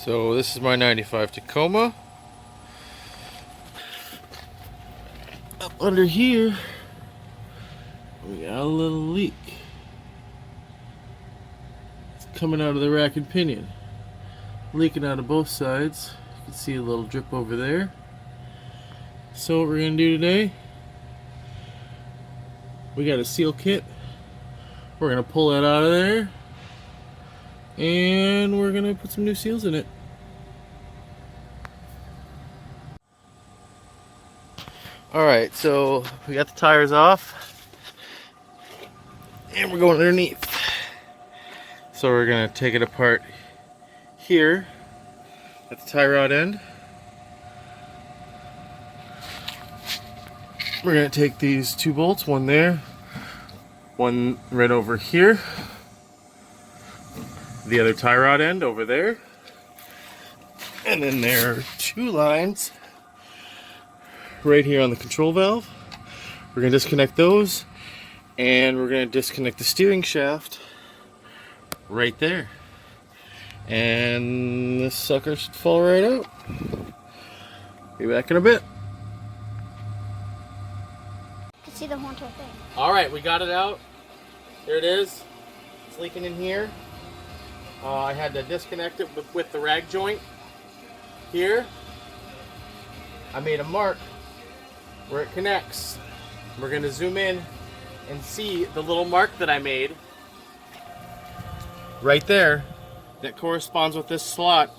So this is my 95 Tacoma. Up under here, we got a little leak. It's coming out of the rack and pinion. Leaking out of both sides. You can see a little drip over there. So what we're going to do today, we got a seal kit. We're going to pull that out of there. And we're going to put some new seals in it. Alright, so we got the tires off. And we're going underneath. So we're going to take it apart here at the tie rod end. We're going to take these two bolts, one there, one right over here. The other tie rod end over there, and then there are two lines right here on the control valve. We're going to disconnect those, and we're going to disconnect the steering shaft right there, and this sucker should fall right out. Be back in a bit. You can see the whole entire thing. Alright, we got it out. There it is. It's leaking in here. I had to disconnect it with the rag joint here. I made a mark where it connects. We're going to zoom in and see the little mark that I made right there that corresponds with this slot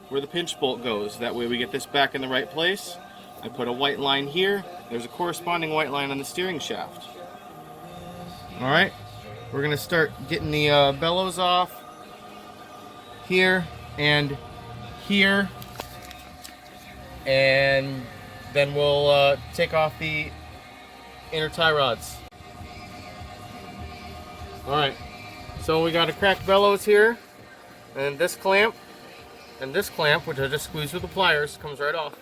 where the pinch bolt goes. That way we get this back in the right place. I put a white line here. There's a corresponding white line on the steering shaft. Alright, we're going to start getting the bellows off here and here, and then we'll take off the inner tie rods. Alright, so we got a cracked bellows here, and this clamp, which I just squeezed with the pliers, comes right off.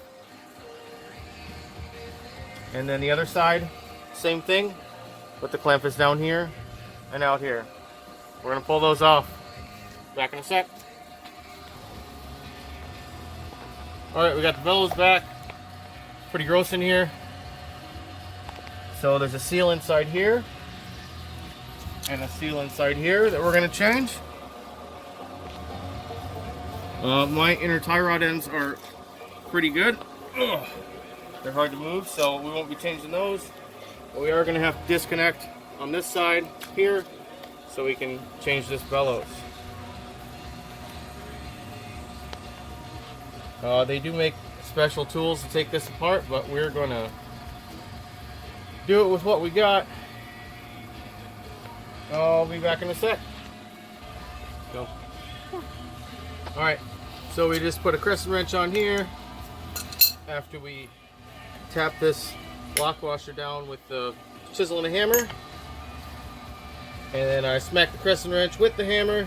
And then the other side, same thing, but the clamp is down here and out here. We're going to pull those off. Back in a sec. Alright, we got the bellows back. Pretty gross in here. So there's a seal inside here and a seal inside here that we're going to change. My inner tie rod ends are pretty good. Ugh. They're hard to move, so we won't be changing those. But we are going to have to disconnect on this side here so we can change this bellows. They do make special tools to take this apart, but we're going to do it with what we got. I'll be back in a sec. Go. Alright, so we just put a crescent wrench on here after we tap this lock washer down with the chisel and a hammer. And then I smack the crescent wrench with the hammer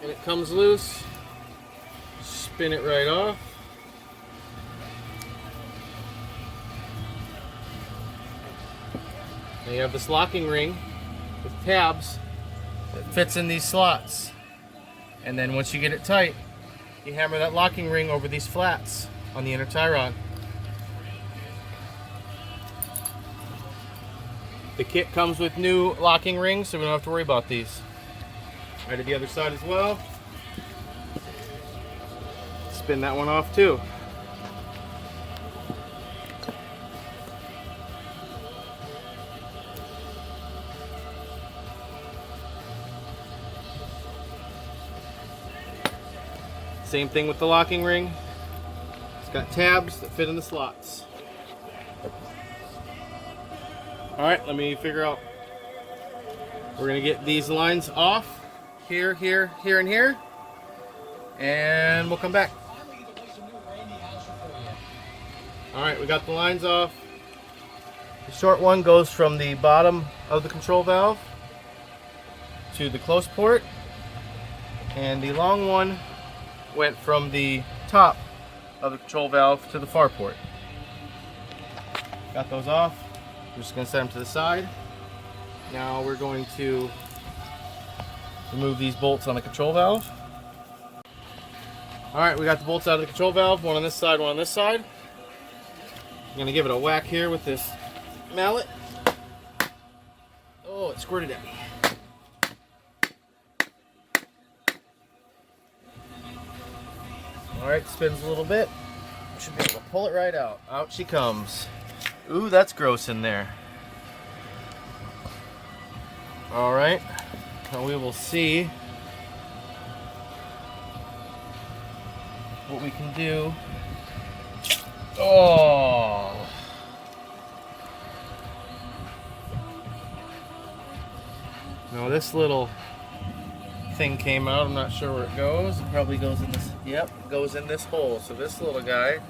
and it comes loose. Spin it right off. Now you have this locking ring with tabs that fits in these slots. And then once you get it tight, you hammer that locking ring over these flats on the inner tie rod. The kit comes with new locking rings, so we don't have to worry about these. Right at the other side as well. Spin that one off too. Same thing with the locking ring. It's got tabs that fit in the slots. Alright, let me figure out. We're going to get these lines off. Here, here, here, and here. And we'll come back. Alright, we got the lines off. The short one goes from the bottom of the control valve to the close port. And the long one went from the top of the control valve to the far port. Got those off. We're just going to set them to the side. Now we're going to remove these bolts on the control valve. Alright, we got the bolts out of the control valve, one on this side, one on this side. I'm gonna give it a whack here with this mallet. Oh, it squirted at me. Alright, spins a little bit. Should be able to pull it right out. Out she comes. Ooh, that's gross in there. Alright, now we will see what we can do. Oh! Now this little thing came out. I'm not sure where it goes. It probably goes in this. Yep, it goes in this hole. So this little guy,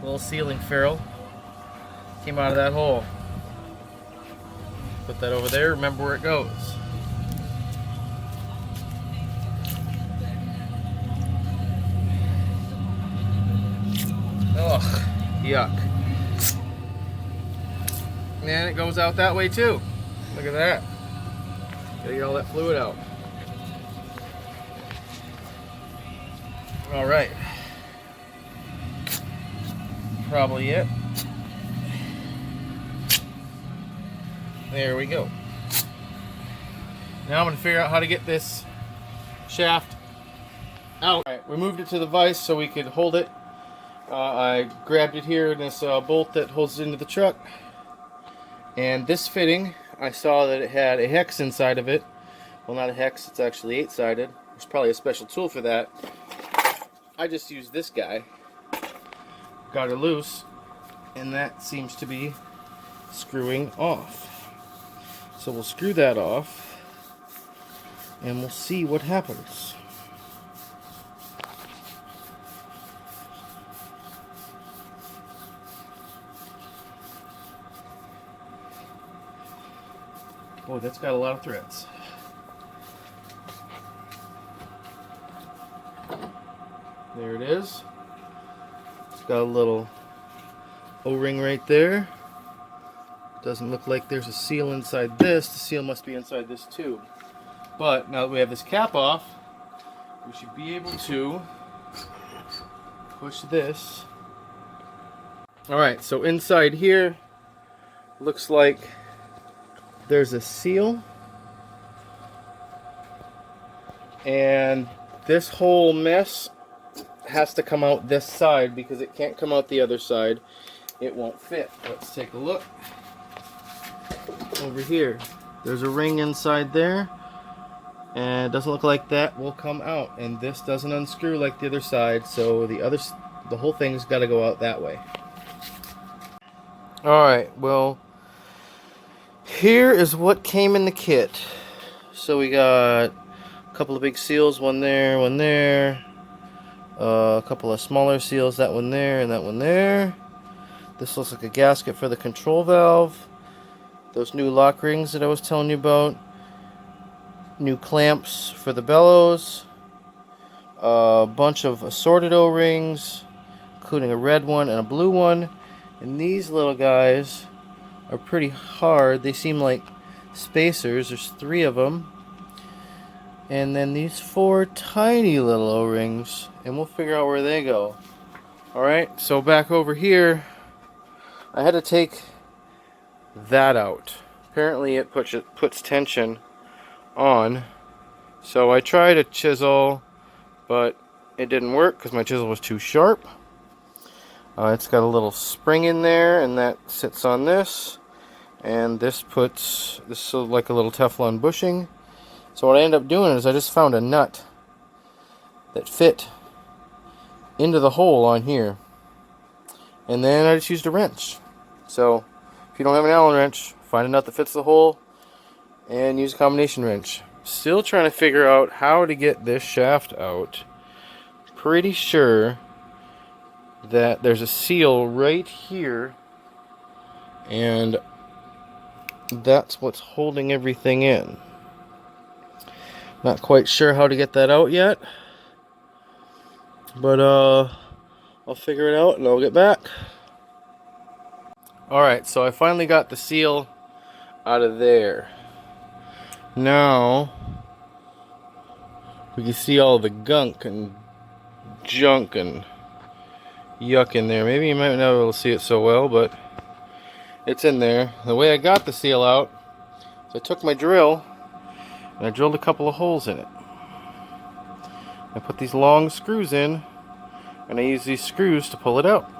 little ceiling ferrule, came out of that hole. Put that over there. Remember where it goes. Ugh, yuck. And it goes out that way too. Look at that. Gotta get all that fluid out. Alright. Probably it. There we go. Now I'm going to figure out how to get this shaft out. Alright, we moved it to the vise so we could hold it. I grabbed it here in this bolt that holds it into the truck. And this fitting, I saw that it had a hex inside of it. Well, not a hex, it's actually 8-sided. There's probably a special tool for that. I just used this guy. Got it loose, and that seems to be screwing off. So we'll screw that off, and we'll see what happens. Boy, that's got a lot of threads. There it is. It's got a little O-ring right there. Doesn't look like there's a seal inside this. The seal must be inside this tube. But now that we have this cap off, we should be able to push this. Alright, so inside here looks like there's a seal, and this whole mess has to come out this side because it can't come out the other side. It won't fit. Let's take a look. Over here, there's a ring inside there, and it doesn't look like that will come out, and this doesn't unscrew like the other side, so the whole thing's got to go out that way. Alright, well, here is what came in the kit. So we got a couple of big seals, one there, a couple of smaller seals, that one there and that one there. This looks like a gasket for the control valve. Those new lock rings that I was telling you about. New clamps for the bellows. A bunch of assorted O-rings, including a red one and a blue one. And these little guys are pretty hard. They seem like spacers. There's 3 of them. And then these 4 tiny little O-rings, and we'll figure out where they go. Alright, so back over here, I had to take that out. Apparently it puts tension on. So I tried a chisel, but it didn't work because my chisel was too sharp. It's got a little spring in there, and that sits on this. And this is like a little Teflon bushing. So what I ended up doing is I just found a nut that fit into the hole on here. And then I just used a wrench. So if you don't have an Allen wrench, find a nut that fits the hole and use a combination wrench. Still trying to figure out how to get this shaft out. Pretty sure that there's a seal right here, and that's what's holding everything in. Not quite sure how to get that out yet, but I'll figure it out and I'll get back. Alright, so I finally got the seal out of there. Now we can see all the gunk and junk and yuck in there. Maybe you might not be able to see it so well, but it's in there. The way I got the seal out is I took my drill and I drilled a couple of holes in it. I put these long screws in and I use these screws to pull it out.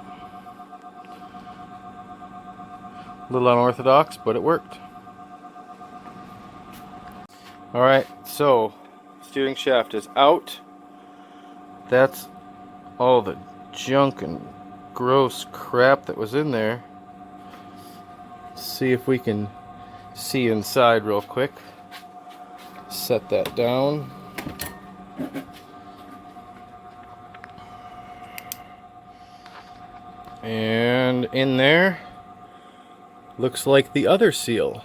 A little unorthodox, but it worked. Alright, so steering shaft is out. That's all the junk and gross crap that was in there. Let's see if we can see inside real quick. Set that down. And in there looks like the other seal.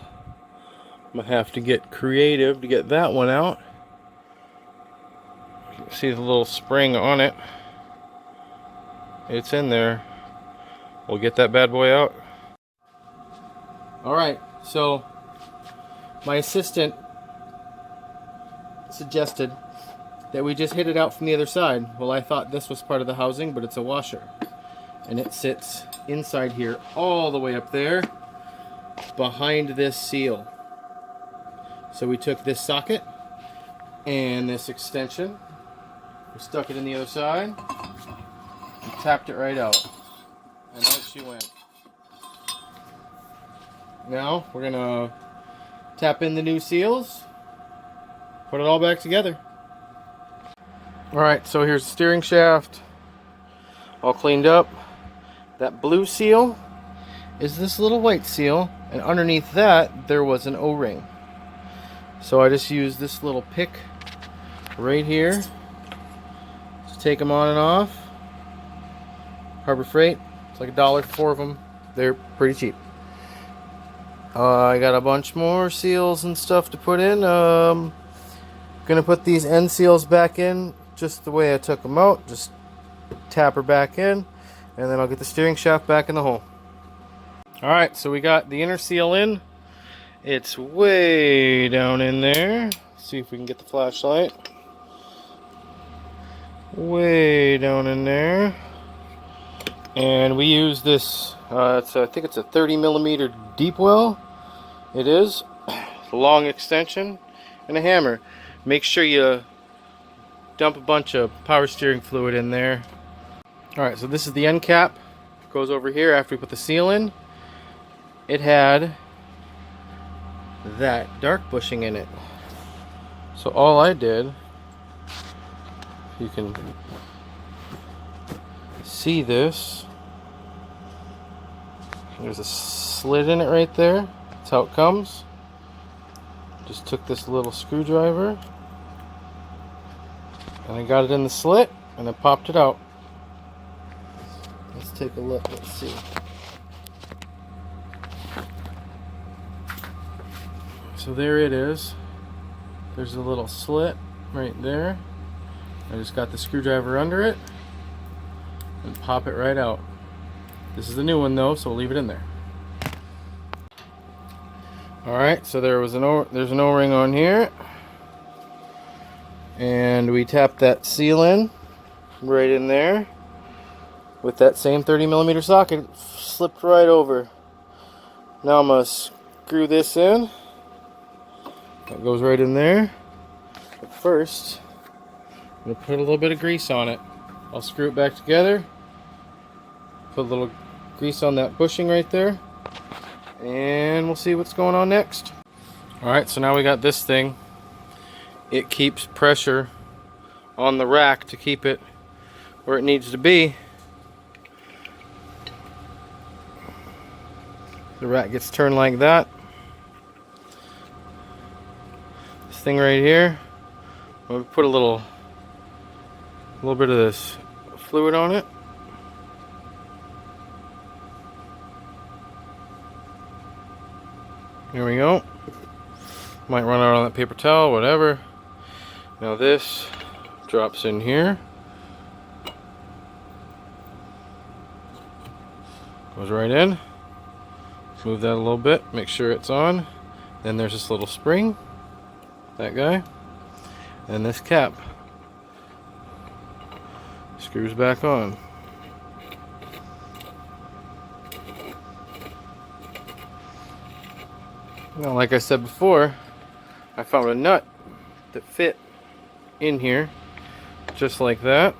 I'm gonna have to get creative to get that one out. You can see the little spring on it. It's in there. We'll get that bad boy out. Alright, so my assistant suggested that we just hit it out from the other side. Well, I thought this was part of the housing, but it's a washer. And it sits inside here all the way up there behind this seal. So we took this socket and this extension, we stuck it in the other side, and tapped it right out. And out she went. Now we're gonna tap in the new seals, put it all back together. Alright, so here's the steering shaft, all cleaned up. That blue seal is this little white seal, and underneath that there was an O-ring. So I just used this little pick right here to take them on and off. Harbor Freight, it's like $1 for 4 of them. They're pretty cheap. I got a bunch more seals and stuff to put in. Gonna put these end seals back in just the way I took them out. Just tap her back in, and then I'll get the steering shaft back in the hole. Alright, so we got the inner seal in. It's way down in there. Let's see if we can get the flashlight. Way down in there. And we use this, I think it's a 30mm deep well. It is. A long extension and a hammer. Make sure you dump a bunch of power steering fluid in there. Alright, so this is the end cap. Goes over here after we put the seal in. It had that dark bushing in it. So all I did, you can see this, there's a slit in it right there. That's how it comes. Just took this little screwdriver and I got it in the slit and I popped it out. Let's take a look. Let's see. So there it is. There's a little slit right there. I just got the screwdriver under it and pop it right out. This is the new one though, so we'll leave it in there. Alright, so there's an O-ring on here. And we tapped that seal in right in there with that same 30mm socket. It slipped right over. Now I'm going to screw this in. That goes right in there. But first, I'm going to put a little bit of grease on it. I'll screw it back together. Put a little grease on that bushing right there. And we'll see what's going on next. Alright, so now we got this thing. It keeps pressure on the rack to keep it where it needs to be. The rack gets turned like that. This thing right here, we'll put a little bit of this fluid on it. Here we go. Might run out on that paper towel, whatever. Now this drops in here. Goes right in. Move that a little bit, make sure it's on. Then there's this little spring, that guy, and this cap. screws back on. Now, like I said before, I found a nut that fit in here just like that.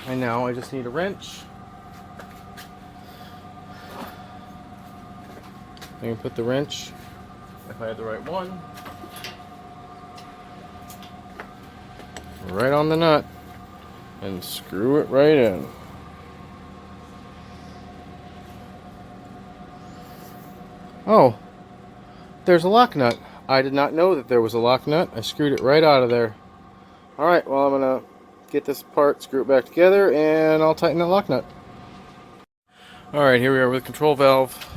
And now I just need a wrench. I can put the wrench, if I had the right one, right on the nut and screw it right in. Oh, there's a lock nut. I did not know that there was a lock nut. I screwed it right out of there. Alright, well, I'm going to get this apart, screw it back together, and I'll tighten that lock nut. Alright, here we are with the control valve.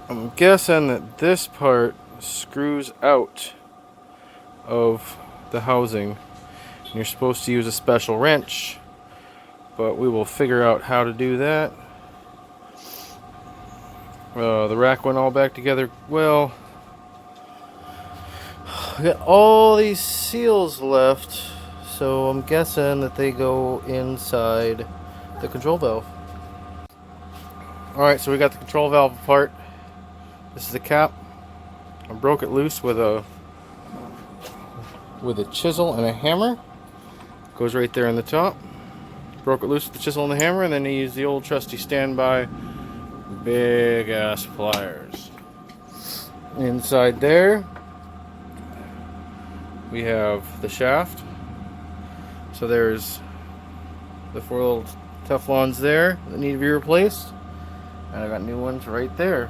I'm guessing that this part screws out of the housing. And you're supposed to use a special wrench, but we will figure out how to do that. The rack went all back together. Well, I got all these seals left, so I'm guessing that they go inside the control valve. Alright, so we got the control valve apart. This is the cap. I broke it loose with a chisel and a hammer. Goes right there in the top. Broke it loose with the chisel and the hammer, and then I used the old trusty standby big ass pliers. Inside there we have the shaft. So there's the 4 little Teflons there that need to be replaced, and I got new ones right there.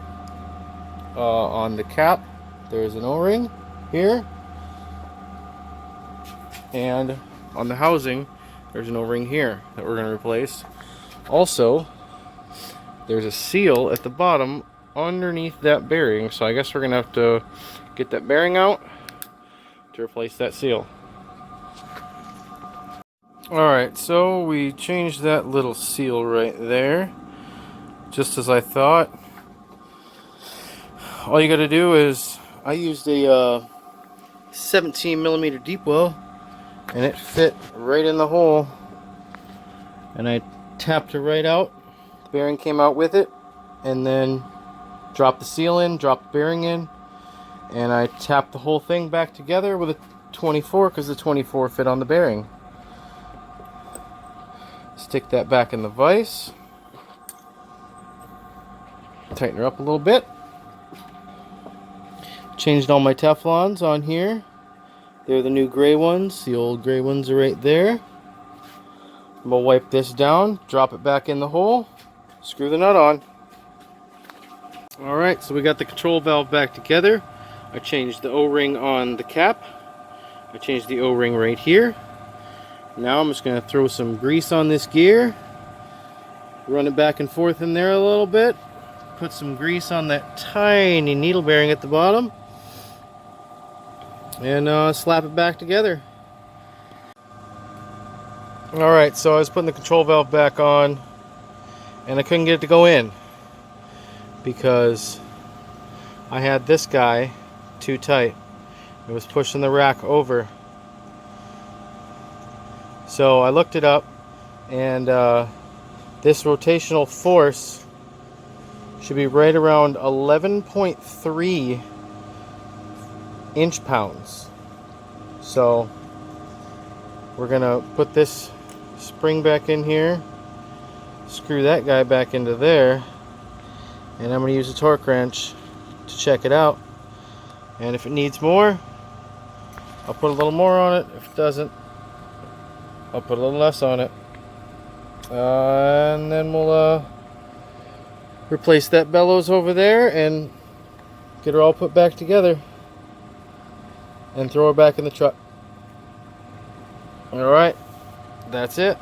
On the cap there's an O-ring here, and on the housing there's an O-ring here that we're going to replace. Also, there's a seal at the bottom underneath that bearing, so I guess we're going to have to get that bearing out to replace that seal. Alright, so we changed that little seal right there, just as I thought. All you got to do is, I used a 17mm deep well, and it fit right in the hole, and I tapped it right out. The bearing came out with it, and then dropped the seal in, dropped the bearing in, and I tapped the whole thing back together with a 24 because the 24 fit on the bearing. Stick that back in the vise, tighten her up a little bit. Changed all my Teflons on here. They're the new gray ones. The old gray ones are right there. I'm going to wipe this down, drop it back in the hole, screw the nut on. Alright, so we got the control valve back together. I changed the O-ring on the cap. I changed the O-ring right here. Now I'm just going to throw some grease on this gear, run it back and forth in there a little bit, put some grease on that tiny needle bearing at the bottom, and slap it back together. Alright, so I was putting the control valve back on, and I couldn't get it to go in because I had this guy too tight. It was pushing the rack over. So I looked it up, and this rotational force should be right around 11.3 inch-pounds. So we're gonna put this spring back in here, screw that guy back into there, and I'm gonna use a torque wrench to check it out. And if it needs more, I'll put a little more on it. If it doesn't, I'll put a little less on it. And then we'll replace that bellows over there and get her all put back together and throw her back in the truck. Alright, that's it.